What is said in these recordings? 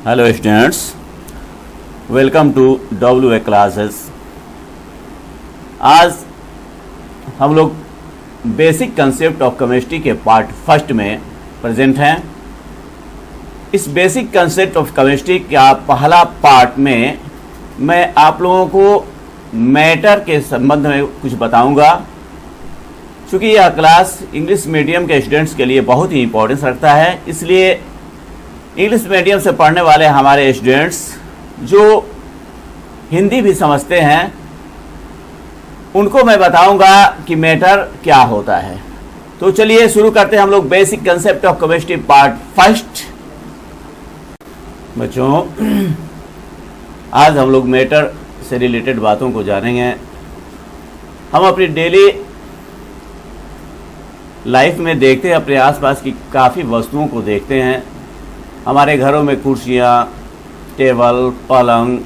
Hello students, welcome to WA classes. आज हम लोग बेसिक कंसेप्ट ऑफ केमिस्ट्री के पार्ट फर्स्ट में प्रेजेंट हैं। इस बेसिक कंसेप्ट ऑफ केमिस्ट्री का पहला पार्ट में मैं आप लोगों को मैटर के संबंध में कुछ बताऊंगा। चूँकि यह क्लास इंग्लिश मीडियम के स्टूडेंट्स के लिए बहुत ही इम्पोर्टेंस रखता है, इसलिए इंग्लिश मीडियम से पढ़ने वाले हमारे स्टूडेंट्स जो हिंदी भी समझते हैं उनको मैं बताऊंगा कि मैटर क्या होता है। तो चलिए शुरू करते हैं हम लोग basic concept of chemistry part first. बच्चों, आज हम लोग मैटर से रिलेटेड बातों को जानेंगे। हम अपनी डेली लाइफ में देखते हैं, अपने आसपास की काफ़ी वस्तुओं को देखते हैं। हमारे घरों में कुर्सियाँ, टेबल, पलंग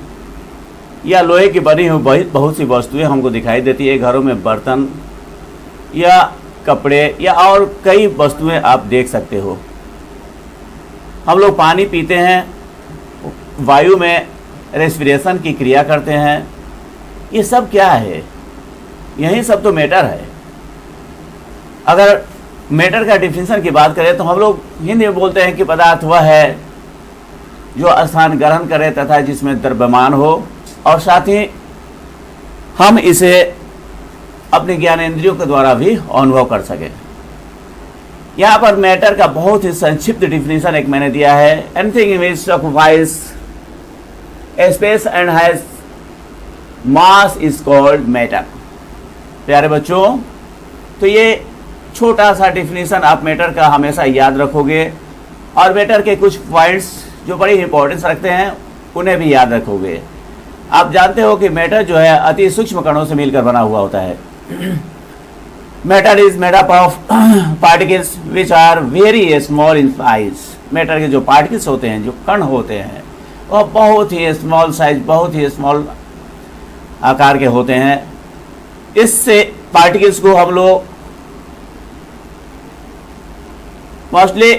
या लोहे की बनी हुई बहुत सी वस्तुएं हमको दिखाई देती है। घरों में बर्तन या कपड़े या और कई वस्तुएं आप देख सकते हो। हम लोग पानी पीते हैं, वायु में रेस्पिरेशन की क्रिया करते हैं। ये सब क्या है? यही सब तो मैटर है। अगर मैटर का डिफिनेशन की बात करें तो हम लोग हिंदी में बोलते हैं कि पदार्थ वह है जो स्थान ग्रहण करे तथा जिसमें द्रव्यमान हो, और साथ ही हम इसे अपने ज्ञानेंद्रियों के द्वारा भी अनुभव कर सकें। यहाँ पर मैटर का बहुत ही संक्षिप्त डिफिनेशन एक मैंने दिया है। Anything which occupies space and has mass is called matter. प्यारे बच्चों, तो ये छोटा सा डिफिनीशन आप मैटर का हमेशा याद रखोगे और मैटर के कुछ पॉइंट्स जो बड़ी इंपॉर्टेंस रखते हैं उन्हें भी याद रखोगे। आप जानते हो कि मैटर जो है अति सूक्ष्म कणों से मिलकर बना हुआ होता है। Matter is made up of particles which are very small in size. Matter के जो पार्टिकल्स होते हैं, जो कण होते हैं, वह बहुत ही स्मॉल साइज, बहुत ही स्मॉल आकार के होते हैं। इससे पार्टिकल्स को हम लोग मोस्टली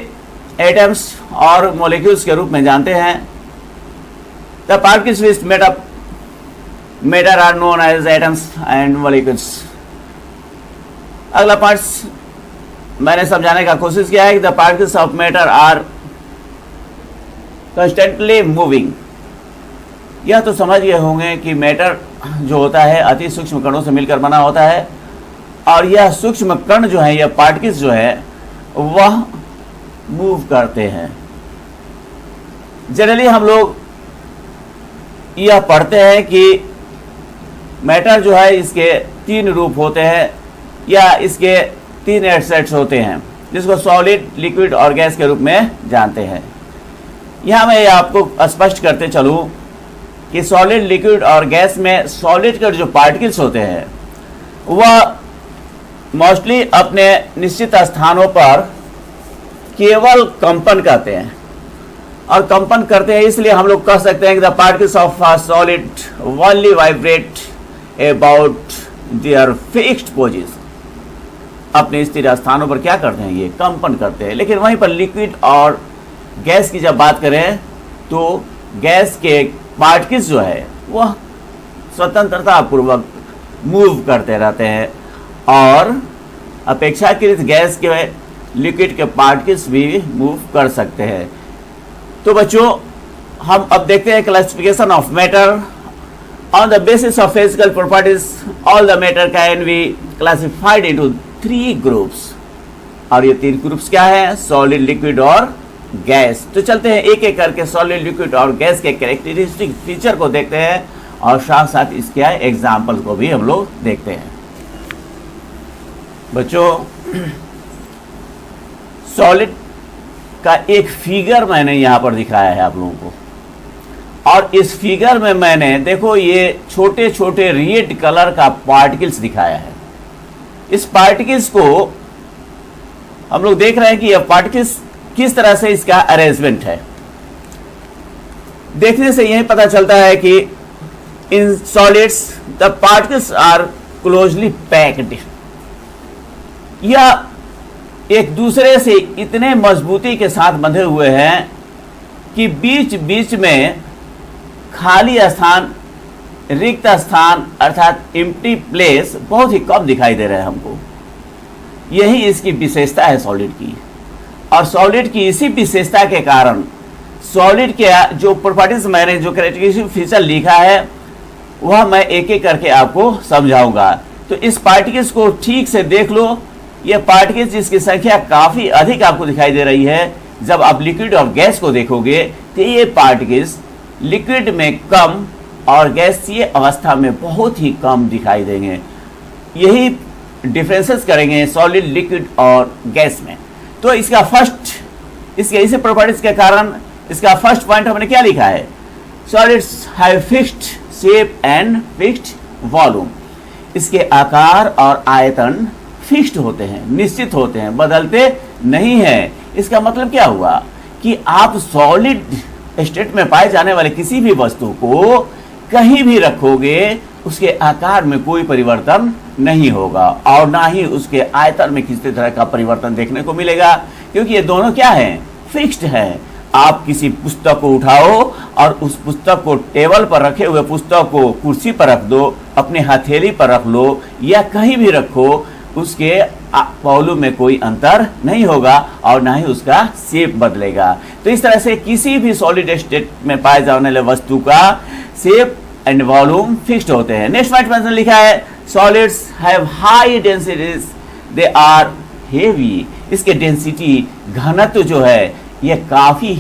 एटम्स और मॉलिक्यूल्स के रूप में जानते हैं। The particles which made up matter are known as atoms and molecules. अगला पार्ट मैंने समझाने का कोशिश किया है कि the particles of matter are constantly moving. यह तो समझ गए होंगे कि मैटर जो होता है अति सूक्ष्म कणों से मिलकर बना होता है, और यह सूक्ष्म कण जो है, यह पार्टिकल्स जो है, वह मूव करते हैं। जनरली हम लोग यह पढ़ते हैं कि मैटर जो है इसके तीन रूप होते हैं या इसके तीन एस्पेक्ट्स होते हैं, जिसको सॉलिड, लिक्विड और गैस के रूप में जानते हैं। यहाँ मैं आपको स्पष्ट करते चलूँ कि सॉलिड, लिक्विड और गैस में सॉलिड के जो पार्टिकल्स होते हैं वह मोस्टली अपने निश्चित स्थानों पर केवल कंपन करते हैं, और कंपन करते हैं इसलिए हम लोग कह सकते हैं कि the particles of solid only vibrate about their fixed position. अपने स्थिर स्थानों पर क्या करते हैं? ये कंपन करते हैं। लेकिन वहीं पर लिक्विड और गैस की जब बात करें तो गैस के पार्टिकल्स जो है वह स्वतंत्रता पूर्वक मूव करते रहते हैं, और अपेक्षाकृत गैस के, लिक्विड के पार्टिकल्स भी मूव कर सकते हैं। तो बच्चों, हम अब देखते हैं classification of matter on the basis of physical properties. All the matter can be classified into 3 groups, और ये 3 ग्रुप्स क्या है? सॉलिड, लिक्विड और गैस। तो चलते हैं एक एक करके सॉलिड, लिक्विड और गैस के कैरेक्टरिस्टिक फीचर को देखते हैं, और साथ साथ इसके एग्जाम्पल को भी हम लोग देखते हैं। बच्चों, सॉलिड का एक फिगर मैंने यहाँ पर दिखाया है आप लोगों को, और इस फिगर में मैंने देखो ये छोटे छोटे रेड कलर का पार्टिकल्स दिखाया है। इस पार्टिकल्स को हम लोग देख रहे हैं कि यह पार्टिकल्स किस तरह से इसका अरेंजमेंट है। देखने से यही पता चलता है कि in solids the particles are closely packed. यह एक दूसरे से इतने मजबूती के साथ बंधे हुए हैं कि बीच बीच में खाली स्थान, रिक्त स्थान अर्थात एम्प्टी प्लेस बहुत ही कम दिखाई दे रहे हैं हमको। यही इसकी विशेषता है सॉलिड की। और सॉलिड की इसी विशेषता के कारण सॉलिड के जो प्रॉपर्टीज मैंने जो कैरेक्टरिस्टिक फीचर लिखा है वह मैं एक एक करके आपको समझाऊंगा। तो इस पार्टिकल्स को ठीक से देख लो। ये पार्टिकल्स जिसकी संख्या काफ़ी अधिक आपको दिखाई दे रही है, जब आप लिक्विड और गैस को देखोगे तो ये पार्टिकल्स लिक्विड में कम और गैसीय अवस्था में बहुत ही कम दिखाई देंगे। यही डिफरेंसेस करेंगे सॉलिड, लिक्विड और गैस में। तो इसका फर्स्ट, इसके इसी प्रॉपर्टीज के कारण इसका फर्स्ट पॉइंट हमने क्या लिखा है, solids have fixed shape and fixed volume. इसके आकार और आयतन फिक्स्ड होते हैं, निश्चित होते हैं, बदलते नहीं हैं। इसका मतलब क्या हुआ कि आप सॉलिड स्टेट में पाए जाने वाले किसी भी वस्तु को कहीं भी रखोगे उसके आकार में कोई परिवर्तन नहीं होगा और ना ही उसके आयतन में किसी तरह का परिवर्तन देखने को मिलेगा, क्योंकि ये दोनों क्या हैं, फिक्स्ड है। आप किसी पुस्तक को उठाओ और उस पुस्तक को टेबल पर रखे हुए पुस्तक को कुर्सी पर रख दो, अपने हथेली पर रख लो या कहीं भी रखो, उसके वॉल्यूम में कोई अंतर नहीं होगा और ना ही उसका शेप बदलेगा। तो इस तरह से किसी भी सॉलिड स्टेट में पाए जाने वाले वस्तु का शेप एंड वॉल्यूम फिक्स्ड होते हैं। नेक्स्ट पॉइंट में लिखा है solids have high densities, they are heavy. इसके डेंसिटी, घनत्व जो है ये काफ़ी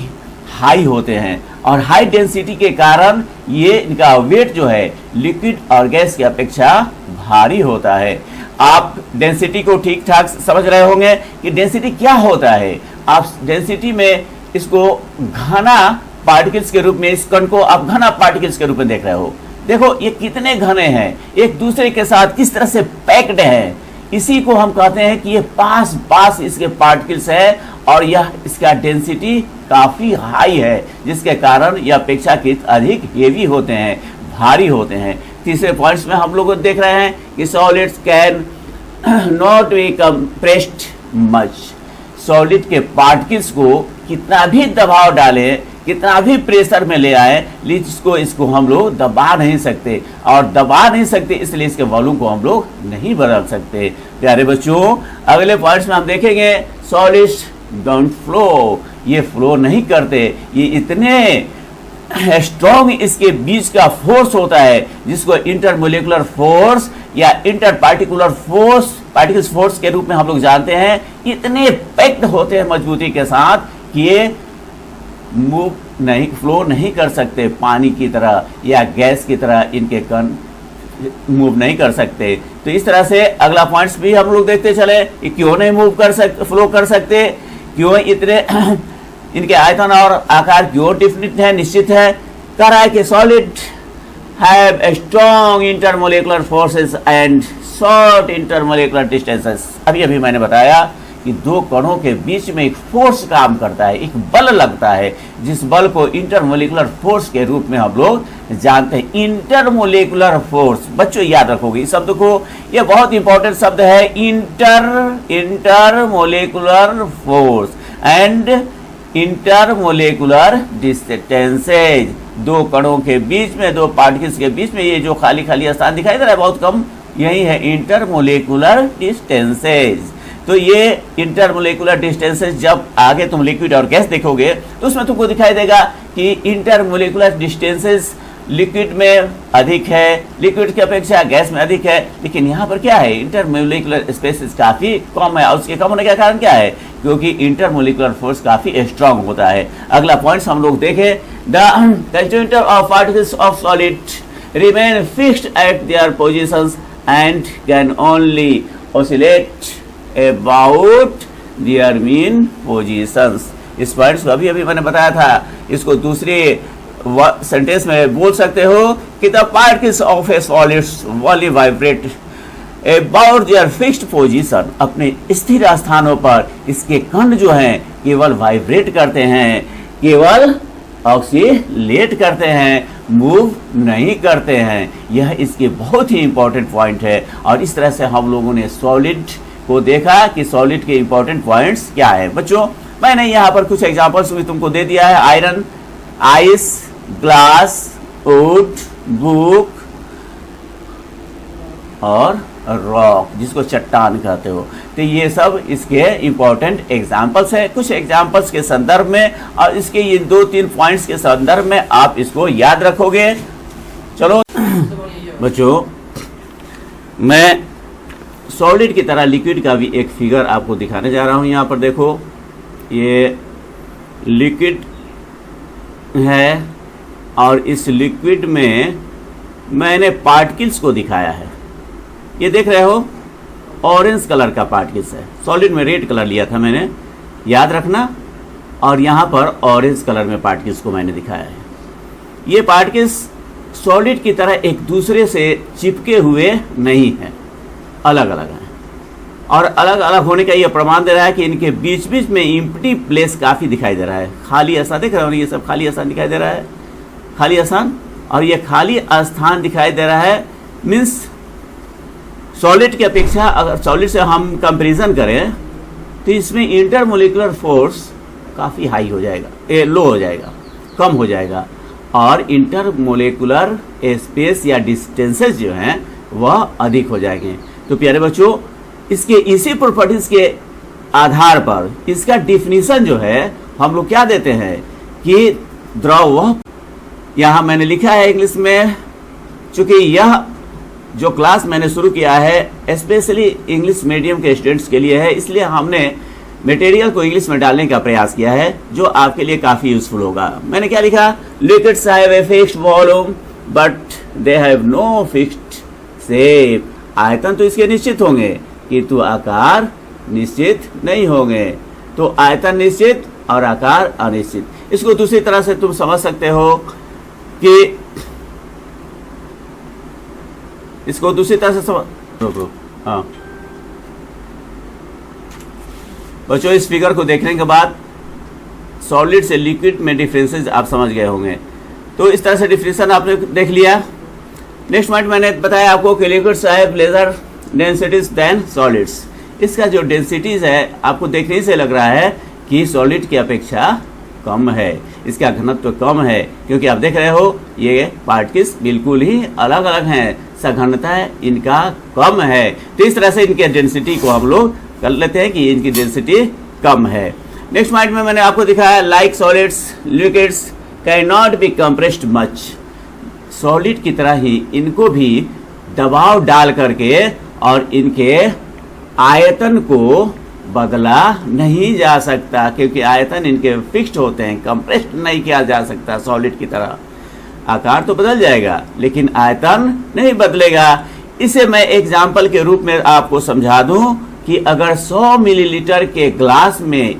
हाई होते हैं और हाई डेंसिटी के कारण ये इनका वेट जो है लिक्विड और गैस की अपेक्षा भारी होता है। आप डेंसिटी को ठीक ठाक समझ रहे होंगे कि डेंसिटी क्या होता है। आप डेंसिटी में इसको घना पार्टिकल्स के रूप में, इस कण को आप घना पार्टिकल्स के रूप में देख रहे हो। देखो ये कितने घने हैं, एक दूसरे के साथ किस तरह से पैक्ड हैं। इसी को हम कहते हैं कि ये पास पास इसके पार्टिकल्स है और यह इसका डेंसिटी काफ़ी हाई है, जिसके कारण यह अपेक्षाकृत अधिक हेवी होते हैं, भारी होते हैं। तीसरे पॉइंट्स में हम लोग देख रहे हैं कि solids can not be compressed much. Solid के पार्टिकल्स को कितना भी दबाव डालें, कितना भी प्रेशर में ले आए, इसको हम लोग दबा नहीं सकते और दबा नहीं सकते इसलिए इसके वॉल्यूम को हम लोग नहीं बदल सकते। प्यारे बच्चों, अगले पॉइंट्स में हम देखेंगे सॉलिड्स डोंट फ्लो। ये फ्लो नहीं करते, ये इतने स्ट्रॉन्ग इसके बीच का फोर्स होता है जिसको इंटरमोलिकुलर फोर्स या inter particular force, particles force के रूप में हम लोग जानते हैं। इतने पैक्ड होते हैं मजबूती के साथ कि ये मूव नहीं, फ्लो नहीं कर सकते पानी की तरह या गैस की तरह, इनके कण मूव नहीं कर सकते। तो इस तरह से अगला पॉइंट्स भी हम लोग देखते चले कि क्यों नहीं मूव कर सकते, फ्लो कर सकते, क्यों इतने इनके आयतन और आकार क्यों डिफिनिट है, निश्चित है। कह रहा है कि solid have a strong intermolecular forces and short intermolecular distances. अभी अभी मैंने बताया कि दो कणों के बीच में एक फोर्स काम करता है, एक बल लगता है, जिस बल को इंटरमोलिकुलर फोर्स के रूप में हम लोग जानते हैं। इंटरमोलिकुलर फोर्स, बच्चों याद रखोगे इस शब्द को, यह बहुत इंपॉर्टेंट शब्द है। Intermolecular force and intermolecular distances. दो कणों के बीच में, दो पार्टिकल्स के बीच में ये जो खाली खाली स्थान दिखाई दे रहा है बहुत कम, यही है इंटरमोलिकुलर डिस्टेंसेज। तो ये इंटरमोलिकुलर डिस्टेंसेज जब आगे तुम लिक्विड और गैस देखोगे तो उसमें तुमको दिखाई देगा कि इंटरमोलिकुलर डिस्टेंसेज लिक्विड में अधिक है, लिक्विड की अपेक्षा गैस में अधिक है। लेकिन यहाँ पर क्या है, इंटरमोलिकुलर स्पेसेस काफ़ी कम है और उसके कम होने का कारण क्या है, क्योंकि इंटरमोलिकुलर फोर्स काफ़ी स्ट्रांग होता है। अगला पॉइंट्स हम लोग देखें, the constructor of particles of solid remain fixed at there positions and can only oscillate about their mean positions. इस पॉइंट्स को अभी अभी मैंने बताया था, इसको दूसरे सेंटेंस में बोल सकते हो कि the particles of A solid only vibrate about their fixed position. अपने स्थिर स्थानों पर इसके कण जो हैं केवल वाइब्रेट करते हैं, केवल ऑक्सीलेट करते हैं, मूव नहीं करते हैं। यह इसके बहुत ही इंपॉर्टेंट पॉइंट है और इस तरह से हम लोगों ने सॉलिड को देखा कि सॉलिड के इंपॉर्टेंट पॉइंट्स क्या है। बच्चों मैंने यहाँ पर कुछ एग्जांपल्स भी तुमको दे दिया है। Iron ice, glass, would, book और रॉक, जिसको चट्टान कहते हो। तो ये सब इसके इंपॉर्टेंट एग्जाम्पल्स है। कुछ एग्जाम्पल्स के संदर्भ में और इसके ये 2-3 पॉइंट्स के संदर्भ में आप इसको याद रखोगे। चलो बच्चों, मैं सॉलिड की तरह लिक्विड का भी एक फिगर आपको दिखाने जा रहा हूं। यहाँ पर देखो, ये लिक्विड है और इस लिक्विड में मैंने पार्टिकल्स को दिखाया है। ये देख रहे हो, ऑरेंज कलर का पार्टिकल्स है। सॉलिड में रेड कलर लिया था मैंने, याद रखना। और यहाँ पर ऑरेंज कलर में पार्टिकल्स को मैंने दिखाया है। ये पार्टिकल्स सॉलिड की तरह एक दूसरे से चिपके हुए नहीं हैं, अलग अलग हैं। और अलग अलग होने का ये प्रमाण दे रहा है कि इनके बीच बीच में एम्प्टी प्लेस काफ़ी दिखाई दे रहा है। खाली स्थान देख रहे हो, ये सब खाली स्थान दिखाई दे रहा है, खाली स्थान। और ये खाली स्थान दिखाई दे रहा है मीन्स सॉलिड की अपेक्षा अगर सॉलिड से हम कंपैरिजन करें तो इसमें इंटरमोलिकुलर फोर्स काफ़ी हाई हो जाएगा, लो हो जाएगा, कम हो जाएगा। और इंटरमोलिकुलर स्पेस या डिस्टेंसेस जो हैं वह अधिक हो जाएंगे। तो प्यारे बच्चों, इसके इसी प्रॉपर्टीज के आधार पर इसका डिफिनीशन जो है हम लोग क्या देते हैं कि द्रव, यहाँ मैंने लिखा है इंग्लिश में, चूंकि यह जो क्लास मैंने शुरू किया है स्पेशली इंग्लिश मीडियम के स्टूडेंट्स के लिए है, इसलिए हमने मटेरियल को इंग्लिश में डालने का प्रयास किया है जो आपके लिए काफ़ी यूजफुल होगा। मैंने क्या लिखा, liquids have a fixed volume but they have no fixed shape. आयतन तो इसके निश्चित होंगे किंतु आकार निश्चित नहीं होंगे। तो आयतन निश्चित और आकार अनिश्चित। इसको दूसरी तरह से तुम समझ सकते हो कि इसको दूसरी तरह से समझ, हाँ बच्चों, इस फिगर को देखने के बाद सॉलिड से लिक्विड में डिफरेंसेस आप समझ गए होंगे। तो इस तरह से डिफरेंशन आपने देख लिया। नेक्स्ट पॉइंट मैंने बताया आपको कि liquids have lesser densities than solids. इसका जो डेंसिटीज है आपको देखने से लग रहा है कि सॉलिड की अपेक्षा कम है, इसका घनत्व कम है, क्योंकि आप देख रहे हो ये पार्टिकल्स बिल्कुल ही अलग अलग हैं, सघनता इनका कम है। तो इस तरह से इनके डेंसिटी को हम लोग कर लेते हैं कि इनकी डेंसिटी कम है। नेक्स्ट पॉइंट में मैंने आपको दिखाया like solids liquids can not be compressed much. Solid की तरह ही इनको भी दबाव डाल करके और इनके आयतन को बदला नहीं जा सकता, क्योंकि आयतन इनके फिक्स्ड होते हैं, कंप्रेस्ड नहीं किया जा सकता सॉलिड की तरह। आकार तो बदल जाएगा लेकिन आयतन नहीं बदलेगा। इसे मैं एग्जाम्पल के रूप में आपको समझा दूं कि अगर 100 मिलीलीटर के ग्लास में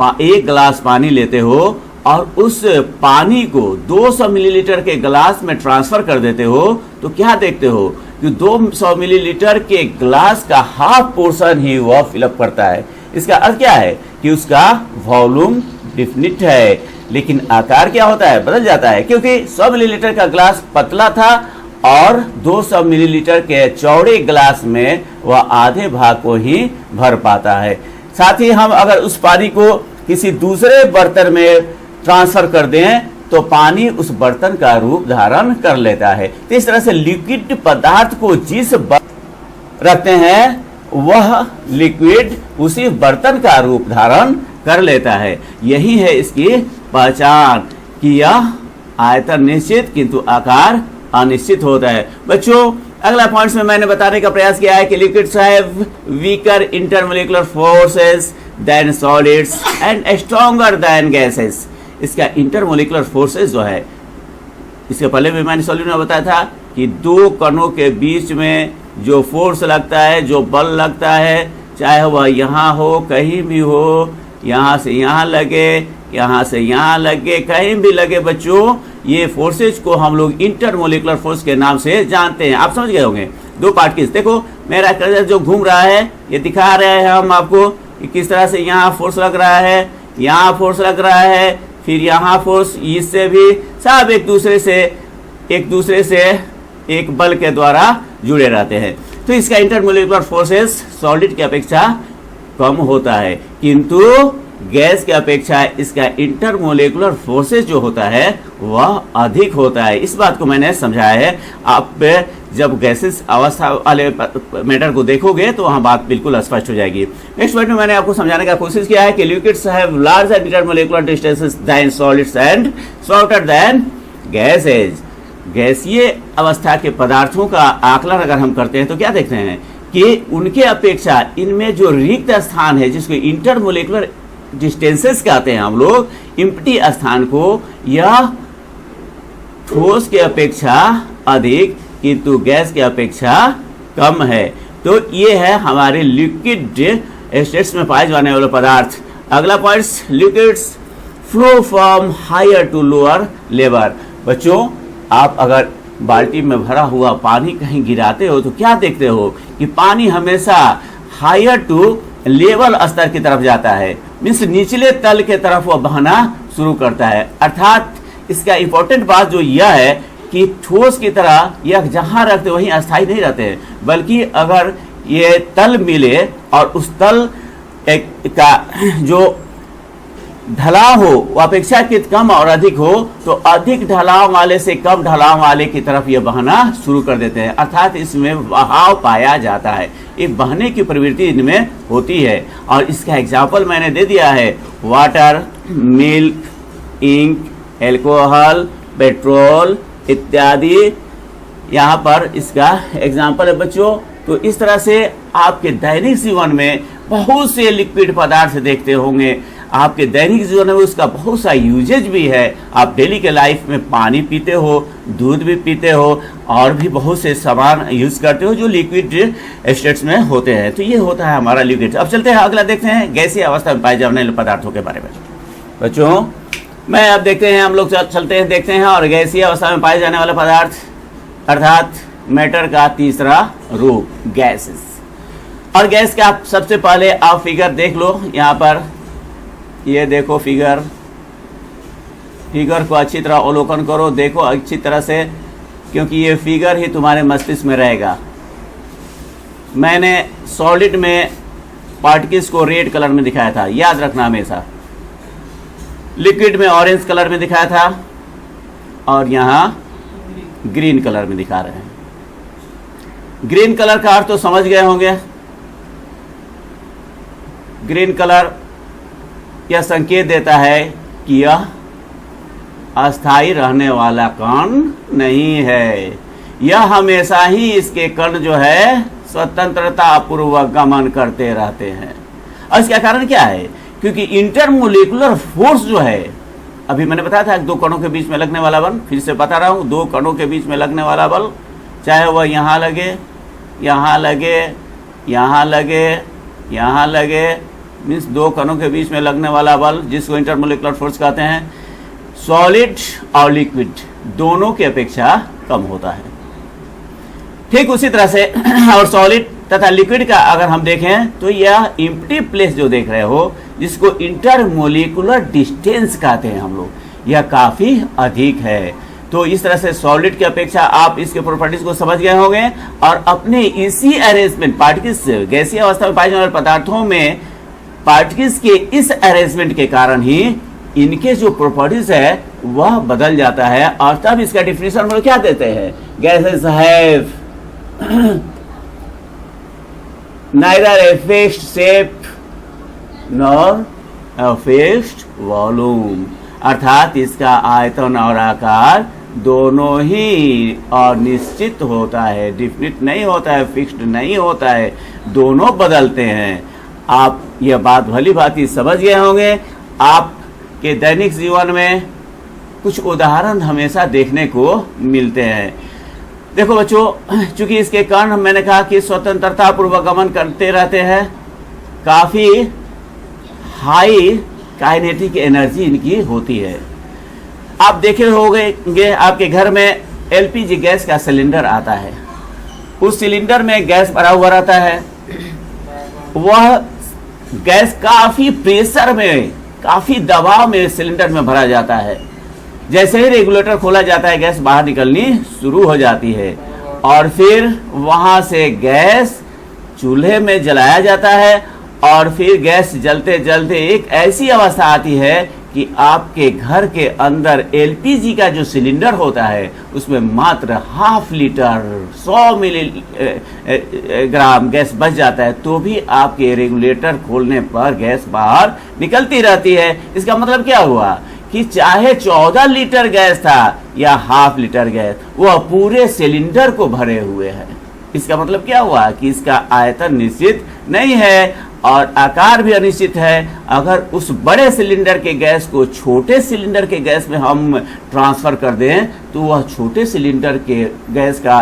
1 गिलास पानी लेते हो और उस पानी को 200 मिलीलीटर के गिलास में ट्रांसफर कर देते हो तो क्या देखते हो कि 200 मिलीलीटर के ग्लास का हाफ पोर्शन ही वह फिलअप करता है। इसका अर्थ क्या है कि उसका वॉल्यूम डिफिनिट है, लेकिन आकार क्या होता है, बदल जाता है, क्योंकि 100 मिलीलीटर का ग्लास पतला था और 200 मिलीलीटर के चौड़े ग्लास में वह आधे भाग को ही भर पाता है। साथ ही हम अगर उस पानी को किसी दूसरे बर्तन में ट्रांसफर कर दें तो पानी उस बर्तन का रूप धारण कर लेता है। तो इस तरह से लिक्विड पदार्थ को जिस रखते हैं वह लिक्विड उसी बर्तन का रूप धारण कर लेता है। यही है इसकी पहचान कि यह आयतन निश्चित किंतु आकार अनिश्चित होता है। बच्चों, अगला पॉइंट्स में मैंने बताने का प्रयास किया है कि liquids have weaker intermolecular forces than solids and stronger than gases. इसका इंटरमोलिकुलर फोर्सेस जो है, इसके पहले भी मैंने सॉल्यूशन में बताया था कि दो कणों के बीच में जो फोर्स लगता है, जो बल लगता है, चाहे वह यहाँ हो, कहीं भी हो, यहाँ से यहाँ लगे, यहाँ से यहाँ लगे, कहीं भी लगे बच्चों, ये फोर्सेज को हम लोग इंटरमोलिकुलर फोर्स के नाम से जानते हैं। आप समझ गए होंगे। दो पार्टिकल्स, देखो मेरा कर्सर जो घूम रहा है ये दिखा रहे हैं हम आपको कि किस तरह से यहाँ फोर्स लग रहा है, यहाँ फोर्स लग रहा है, फिर यहाँ फोर्स, इससे भी सब एक दूसरे से एक बल के द्वारा जुड़े रहते हैं। तो इसका इंटरमोलिकुलर फोर्सेस सॉलिड की अपेक्षा कम होता है, किंतु गैस की अपेक्षा इसका इंटरमोलेकुलर फोर्सेस जो होता है वह अधिक होता है। इस बात को मैंने समझाया है। आप जब गैसेस अवस्था वाले मैटर को देखोगे तो वहाँ बात बिल्कुल स्पष्ट हो जाएगी। नेक्स्ट पॉइंट में मैंने आपको समझाने का कोशिश किया है कि liquids have larger intermolecular distances than solids and shorter than gases. गैसीय अवस्था के पदार्थों का आकलन अगर हम करते हैं तो क्या देखते हैं कि उनके अपेक्षा इनमें जो रिक्त स्थान है, जिसको इंटरमोलेकुलर डिस्टेंसेस कहते हैं हम लोग, इम्प्टी स्थान को, यह ठोस के अपेक्षा अधिक किंतु गैस की अपेक्षा कम है। तो ये है हमारे लिक्विड स्टेट्स में पाए जाने वाले पदार्थ। अगला point, liquids flow from higher to lower level. बच्चों, आप अगर बाल्टी में भरा हुआ पानी कहीं गिराते हो तो क्या देखते हो कि पानी हमेशा हायर टू लेवल स्तर की तरफ जाता है, मीन्स निचले तल के तरफ वह बहना शुरू करता है। अर्थात इसका इंपॉर्टेंट बात जो यह है कि ठोस की तरह यह जहां रखते वहीं अस्थायी नहीं रहते हैं, बल्कि अगर ये तल मिले और उस तल का जो ढलाव हो वो अपेक्षाकृत कम और अधिक हो तो अधिक ढलाव वाले से कम ढलाव वाले की तरफ ये बहना शुरू कर देते हैं। अर्थात इसमें बहाव पाया जाता है, एक बहने की प्रवृत्ति इनमें होती है। और इसका एग्जाम्पल मैंने दे दिया है, water, milk, ink, alcohol, petrol इत्यादि यहाँ पर इसका एग्जाम्पल है बच्चों। तो इस तरह से आपके दैनिक जीवन में बहुत से लिक्विड पदार्थ देखते होंगे। आपके दैनिक जीवन में उसका बहुत सा यूजेज भी है। आप डेली के लाइफ में पानी पीते हो, दूध भी पीते हो और भी बहुत से सामान यूज करते हो जो लिक्विड स्टेट्स में होते हैं। तो ये होता है हमारा लिक्विड। अब चलते हैं अगला, देखते हैं गैसीय अवस्था में पाए जाने वाले पदार्थों के बारे में। बच्चों, मैं अब देखते हैं, हम लोग चलते हैं, देखते हैं और गैसीय अवस्था में पाए जाने वाले पदार्थ अर्थात मैटर का तीसरा रूप गैसेस। और गैस का सबसे पहले आप फिगर देख लो। यहाँ पर ये देखो फिगर को अच्छी तरह अवलोकन करो, देखो अच्छी तरह से, क्योंकि ये फिगर ही तुम्हारे मस्तिष्क में रहेगा। मैंने सॉलिड में पार्टिकल्स को रेड कलर में दिखाया था, याद रखना हमेशा। लिक्विड में ऑरेंज कलर में दिखाया था और यहाँ ग्रीन कलर में दिखा रहे हैं। ग्रीन कलर का अर्थ तो समझ गए होंगे। ग्रीन कलर यह संकेत देता है कि यह अस्थायी रहने वाला कण नहीं है, यह हमेशा ही इसके कण जो है स्वतंत्रता पूर्वक गमन करते रहते हैं। और इसका कारण क्या है? क्योंकि इंटरमोलिकुलर फोर्स जो है, अभी मैंने बताया था दो कणों के बीच में लगने वाला बल, फिर से बता रहा हूँ, दो कणों के बीच में लगने वाला बल, चाहे वह यहाँ लगे, यहाँ लगे, यहाँ लगे, यहाँ लगे, मीन्स दो कणों के बीच में लगने वाला बल जिसको इंटरमोलिकुलर फोर्स कहते हैं, सॉलिड और लिक्विड दोनों की अपेक्षा कम होता है। ठीक उसी तरह से और सॉलिड तथा लिक्विड का अगर हम देखें तो यह एम्प्टी प्लेस जो देख रहे हो, जिसको इंटरमोलिकुलर डिस्टेंस कहते हैं हम लोग, यह काफी अधिक है। तो इस तरह से सॉलिड की अपेक्षा आप इसके प्रॉपर्टीज को समझ गए होंगे और अपने इसी अरेंजमेंट पार्टिकल्स गैसीय अवस्था में पाए जाने वाले पदार्थों में पार्टिकल्स के इस अरेंजमेंट के कारण ही इनके जो प्रॉपर्टीज है वह बदल जाता है। और तब इसका डिफिनेशन हम लोग क्या देते हैं? Gases have neither a fixed shape nor a fixed volume, अर्थात इसका आयतन और आकार दोनों ही अनिश्चित होता है, डिफिनिट नहीं होता है, फिक्स्ड नहीं होता है, दोनों बदलते हैं। आप यह बात भली भांति समझ गए होंगे। आपके दैनिक जीवन में कुछ उदाहरण हमेशा देखने को मिलते हैं। देखो बच्चों, चूंकि इसके कारण मैंने कहा कि स्वतंत्रता पूर्वक गमन करते रहते हैं, काफ़ी हाई काइनेटिक एनर्जी इनकी होती है। आप देखे होंगे आपके घर में एलपीजी गैस का सिलेंडर आता है, उस सिलेंडर में गैस भरा हुआ रहता है, वह गैस काफ़ी प्रेशर में, काफ़ी दबाव में सिलेंडर में भरा जाता है। जैसे ही रेगुलेटर खोला जाता है गैस बाहर निकलनी शुरू हो जाती है और फिर वहां से गैस चूल्हे में जलाया जाता है और फिर गैस जलते जलते एक ऐसी अवस्था आती है कि आपके घर के अंदर एलपीजी का जो सिलेंडर होता है उसमें मात्र ½ लीटर 100 मिलीग्राम गैस बच जाता है, तो भी आपके रेगुलेटर खोलने पर गैस बाहर निकलती रहती है। इसका मतलब क्या हुआ कि चाहे 14 लीटर गैस था या ½ लीटर गैस, वह पूरे सिलेंडर को भरे हुए है। इसका मतलब क्या हुआ कि इसका आयतन निश्चित नहीं है और आकार भी अनिश्चित है। अगर उस बड़े सिलेंडर के गैस को छोटे सिलेंडर के गैस में हम ट्रांसफर कर दें तो वह छोटे सिलेंडर के गैस का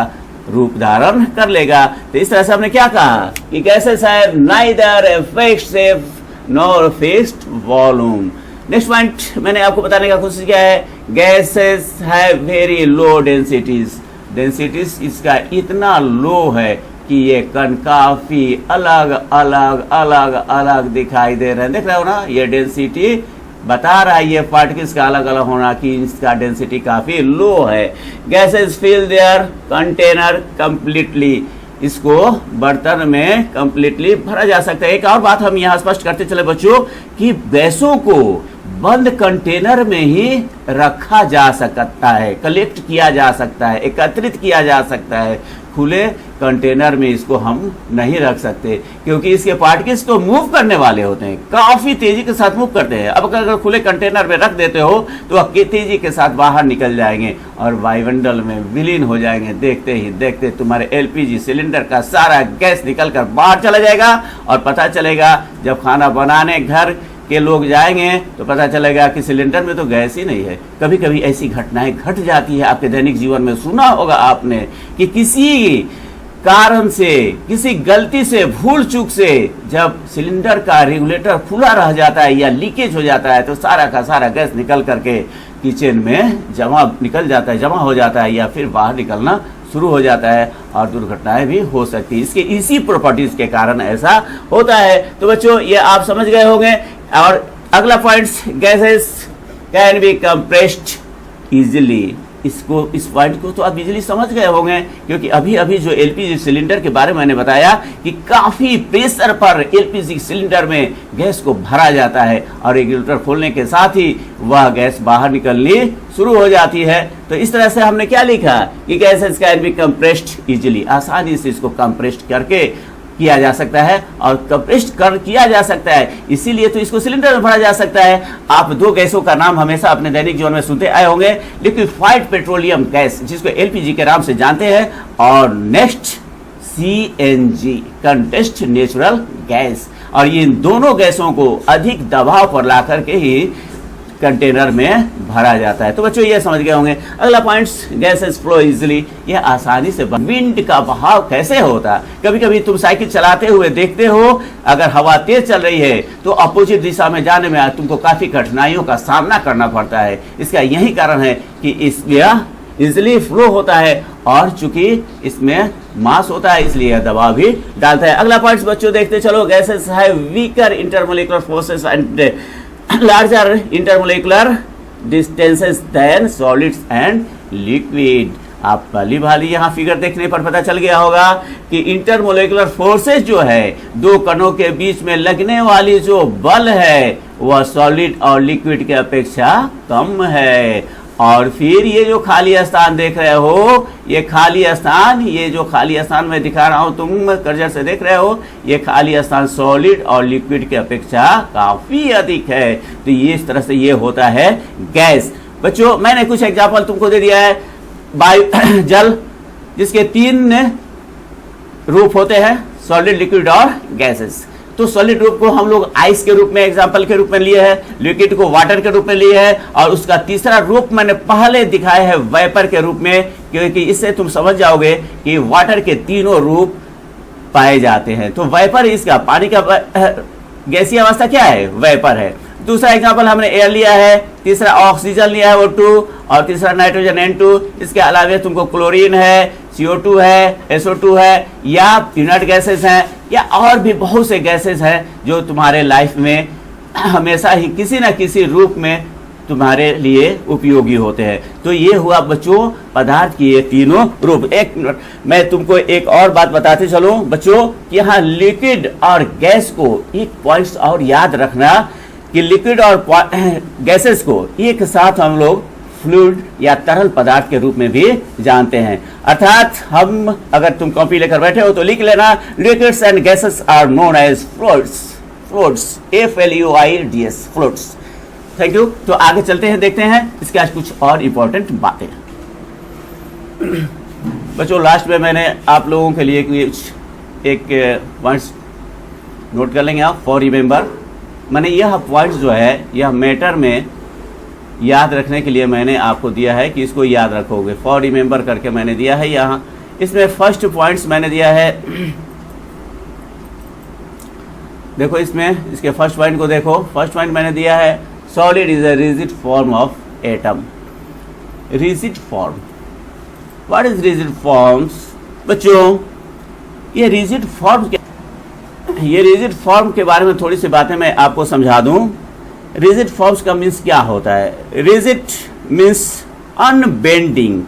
रूप धारण कर लेगा। तो इस तरह से हमने क्या कहा कि gases have neither a fixed shape nor fixed volume. Next point मैंने आपको बताने का कोशिश किया है, gases have very low densities. Densities इसका इतना लो है कि ये कण काफी अलग अलग अलग अलग दिखाई दे रहे हैं। देख रहे हो ना, ये डेंसिटी बता रहा है, ये पार्टिकल्स का अलग अलग होना कि इसका डेंसिटी काफी लो है। Gases fill their container completely, इसको बर्तन में कंप्लीटली भरा जा सकता है। एक और बात हम यहाँ स्पष्ट करते चले बच्चों कि गैसों को बंद कंटेनर में ही रखा जा सकता है, कलेक्ट किया जा सकता है, एकत्रित किया जा सकता है। खुले कंटेनर में इसको हम नहीं रख सकते क्योंकि इसके पार्टिकल्स तो मूव करने वाले होते हैं, काफी तेजी के साथ मूव करते हैं। अब अगर खुले कंटेनर में रख देते हो तो वह तेजी के साथ बाहर निकल जाएंगे और वायुमंडल में विलीन हो जाएंगे। देखते ही देखते तुम्हारे एलपीजी सिलेंडर का सारा गैस निकलकर बाहर चला जाएगा और पता चलेगा जब खाना बनाने घर के लोग जाएंगे तो पता चलेगा कि सिलेंडर में तो गैस ही नहीं है। कभी कभी ऐसी घटनाएं घट जाती है आपके दैनिक जीवन में। सुना होगा आपने कि किसी कारण से, किसी गलती से, भूल चूक से जब सिलेंडर का रेगुलेटर खुला रह जाता है या लीकेज हो जाता है तो सारा का सारा गैस निकल करके किचन में जमा हो जाता है या फिर बाहर निकलना शुरू हो जाता है और दुर्घटनाएं भी हो सकती है। इसके इसी प्रॉपर्टीज के कारण ऐसा होता है। तो बच्चों ये आप समझ गए होंगे। और अगला points, gases can be compressed easily. इस पॉइंट को तो आप इजीली समझ गए होंगे क्योंकि अभी अभी जो एलपीजी सिलेंडर के बारे में मैंने बताया कि काफी प्रेशर पर एलपीजी सिलेंडर में गैस को भरा जाता है और रेगुलेटर खोलने के साथ ही वह गैस बाहर निकलनी शुरू हो जाती है। तो इस तरह से हमने क्या लिखा कि gases can be compressed easily, आसानी से इसको कंप्रेस्ड करके किया जा सकता है और कंप्रेस्ड किया जा सकता है, इसीलिए तो इसको सिलेंडर में भरा जा सकता है। आप दो गैसों का नाम हमेशा अपने दैनिक जीवन में सुनते आए होंगे, लिक्विफाइड पेट्रोलियम गैस जिसको एलपीजी के नाम से जानते हैं और next CNG condensed natural gas. और ये दोनों गैसों को अधिक दबाव पर ला करके ही कंटेनर में भरा जाता है। तो बच्चों ये समझ गए होंगे। अगला पॉइंट्स, गैसेस फ्लो इजिली, ये आसानी से। विंड का बहाव कैसे होता है? कभी कभी तुम साइकिल चलाते हुए देखते हो, अगर हवा तेज चल रही है तो अपोजिट दिशा में जाने में तुमको काफी कठिनाइयों का सामना करना पड़ता है। इसका यही कारण है कि इसमें इजिली फ्लो होता है और चूंकि इसमें मास होता है इसलिए दबाव भी डालता है। अगला पॉइंट्स बच्चों देखते चलो, gases have weaker intermolecular forces and larger intermolecular distances than solids and liquid। आप भली भाली यहाँ फिगर देखने पर पता चल गया होगा कि इंटरमोलेकुलर फोर्सेस जो है, दो कणों के बीच में लगने वाली जो बल है वह सॉलिड और लिक्विड की अपेक्षा कम है। और फिर ये जो खाली स्थान देख रहे हो, ये खाली स्थान मैं दिखा रहा हूं, तुम कर्जर से देख रहे हो, ये खाली स्थान सॉलिड और लिक्विड की अपेक्षा काफी अधिक है। तो ये इस तरह से ये होता है गैस। बच्चों मैंने कुछ एग्जांपल तुमको दे दिया है। वायु जल जिसके 3 रूप होते हैं, सॉलिड, लिक्विड और गैसेस। तो सॉलिड रूप को हम लोग आइस के रूप में एग्जांपल के रूप में लिए हैं, लिक्विड को वाटर के रूप में लिए हैं और उसका तीसरा रूप मैंने पहले दिखाया है वेपर के रूप में, क्योंकि इससे तुम समझ जाओगे कि वाटर के तीनों रूप पाए जाते हैं। तो वेपर इसका पानी का गैसीय अवस्था क्या है? वेपर है। दूसरा एग्जांपल हमने एयर लिया है, तीसरा ऑक्सीजन लिया है O2 और तीसरा नाइट्रोजन N2। इसके अलावा तुमको क्लोरीन है, CO2 है, SO2 है या इनर्ट गैसेस हैं या और भी बहुत से गैसेस हैं जो तुम्हारे लाइफ में हमेशा ही किसी न किसी रूप में तुम्हारे लिए उपयोगी होते हैं। तो ये हुआ बच्चों पदार्थ की ये तीनों रूप। एक मिनट मैं तुमको एक और बात बताते चलूं बच्चों कि यहाँ लिक्विड और गैस को एक पॉइंट्स और याद रखना कि लिक्विड और गैसेस को एक साथ हम लोग फ्लूइड या तरल पदार्थ के रूप में भी जानते हैं। अर्थात हम, अगर तुम कॉपी लेकर बैठे हो तो लिख लेना, liquids and gases are known as fluids. Fluids, FLUIDS, fluids. Thank you. तो आगे चलते हैं, देखते हैं इसके आज कुछ और इंपॉर्टेंट बातें। बच्चों लास्ट में मैंने आप लोगों के लिए एक पॉइंट्स नोट कर लेंगे आप, फॉर रिमेंबर। मैंने यह पॉइंट्स जो है यह मैटर में याद रखने के लिए मैंने आपको दिया है कि इसको याद रखोगे, फॉर रिमेंबर करके मैंने दिया है यहाँ। इसमें फर्स्ट पॉइंट्स मैंने दिया है, देखो इसमें इसके फर्स्ट पॉइंट को देखो। फर्स्ट पॉइंट मैंने दिया है solid is a rigid form of atom. Rigid form, what is rigid forms? बच्चों ये रिजिड फॉर्म ये रिजिड फॉर्म के बारे में थोड़ी सी बातें मैं आपको समझा दूं। रिजिड फॉर्म्स का मीन्स क्या होता है? रिजिड मीन्स अनबेंडिंग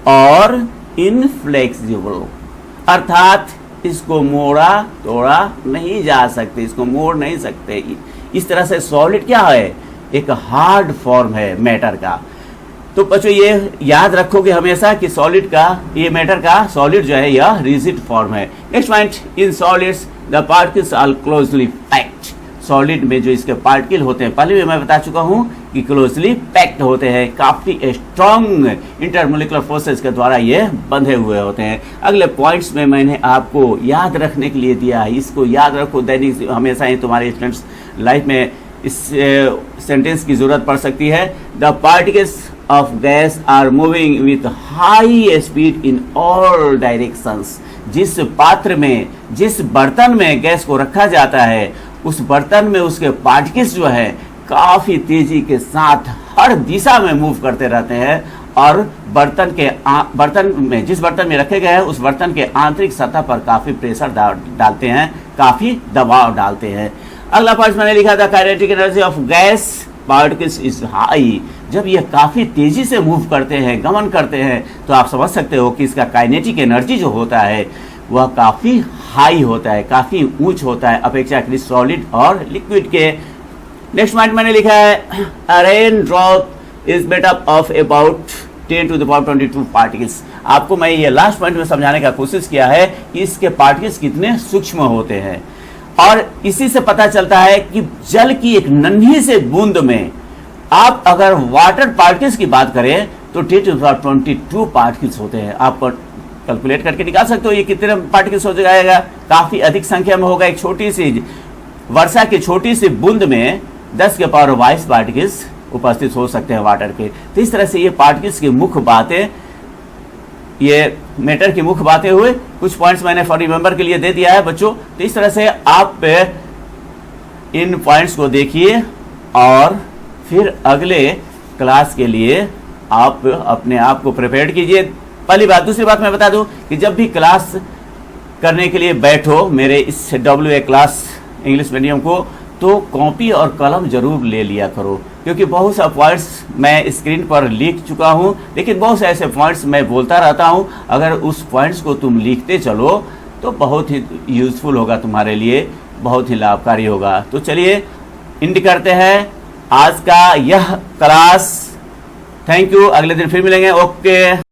और इनफ्लेक्सिबल, अर्थात इसको मोड़ा तोड़ा नहीं जा सकते, इसको मोड़ नहीं सकते। इस तरह से सॉलिड क्या है? एक हार्ड फॉर्म है मैटर का। तो बच्चों ये याद रखोगे हमेशा कि सॉलिड का, ये मैटर का सॉलिड जो है यह रिजिड फॉर्म है। Next point, in solids the particles are closely packed. Solid में जो इसके पार्टिकल होते हैं, पहले भी मैं बता चुका हूं कि क्लोजली पैक्ड होते हैं, काफी स्ट्रॉन्ग इंटरमोलिकुलर फोर्सेस के द्वारा ये बंधे हुए होते हैं। अगले पॉइंट्स में मैंने आपको याद रखने के लिए दिया है, इसको याद रखो। दैनिक हमेशा ही तुम्हारे स्टूडेंट्स लाइफ में इस सेंटेंस की जरूरत पड़ सकती है। The particles of gas are moving with high speed in all directions. जिस पात्र में, जिस बर्तन में गैस को रखा जाता है, उस बर्तन में उसके पार्टिकल्स जो है काफी तेजी के साथ हर दिशा में मूव करते रहते हैं और बर्तन में, जिस बर्तन में रखे गए हैं उस बर्तन के आंतरिक सतह पर काफी प्रेशर डालते हैं, काफी दबाव डालते हैं। अगला पॉइंट मैंने लिखा था kinetic energy of gas particles is high. जब ये काफी तेजी से मूव करते हैं, गमन करते हैं, तो आप समझ सकते हो कि इसका काइनेटिक एनर्जी जो होता है वह काफी हाई होता है, काफी ऊंच होता है अपेक्षाकृत सॉलिड और लिक्विड के। नेक्स्ट पॉइंट मैंने लिखा है a rain drop is made up of about 10 to the power 22 particles. आपको मैं ये लास्ट पॉइंट में समझाने का कोशिश किया है कि इसके पार्टिकल्स कितने सूक्ष्म होते हैं, और इसी से पता चलता है कि जल की एक नन्ही से बूंद में आप अगर वाटर पार्टिकल्स की बात करें तो 10 to the power 22 पार्टिकल्स होते हैं। आप कैलकुलेट करके निकाल सकते हो ये कितने पार्टिकल्स हो जाएगा, काफी अधिक संख्या में होगा। एक छोटी सी वर्षा की छोटी सी बूंद में 10 के पावर 22 पार्टिकल्स उपस्थित हो सकते हैं वाटर के। तो इस तरह से ये पार्टिकल्स की मुख्य बातें, ये मैटर की मुख्य बातें हुए। कुछ पॉइंट्स मैंने फॉर रिमेंबर के लिए दे दिया है बच्चों। तो इस तरह से आप इन पॉइंट्स को देखिए और फिर अगले क्लास के लिए आप अपने आप को प्रिपेयर कीजिए। पहली बात। दूसरी बात मैं बता दूं कि जब भी क्लास करने के लिए बैठो मेरे इस WA क्लास इंग्लिश मीडियम को, तो कॉपी और कलम जरूर ले लिया करो, क्योंकि बहुत सा पॉइंट्स मैं स्क्रीन पर लिख चुका हूं, लेकिन बहुत से ऐसे पॉइंट्स मैं बोलता रहता हूं। अगर उस पॉइंट्स को तुम लिखते चलो तो बहुत ही यूजफुल होगा, तुम्हारे लिए बहुत ही लाभकारी होगा। तो चलिए एंड करते हैं आज का यह क्लास। थैंक यू, अगले दिन फिर मिलेंगे। ओके।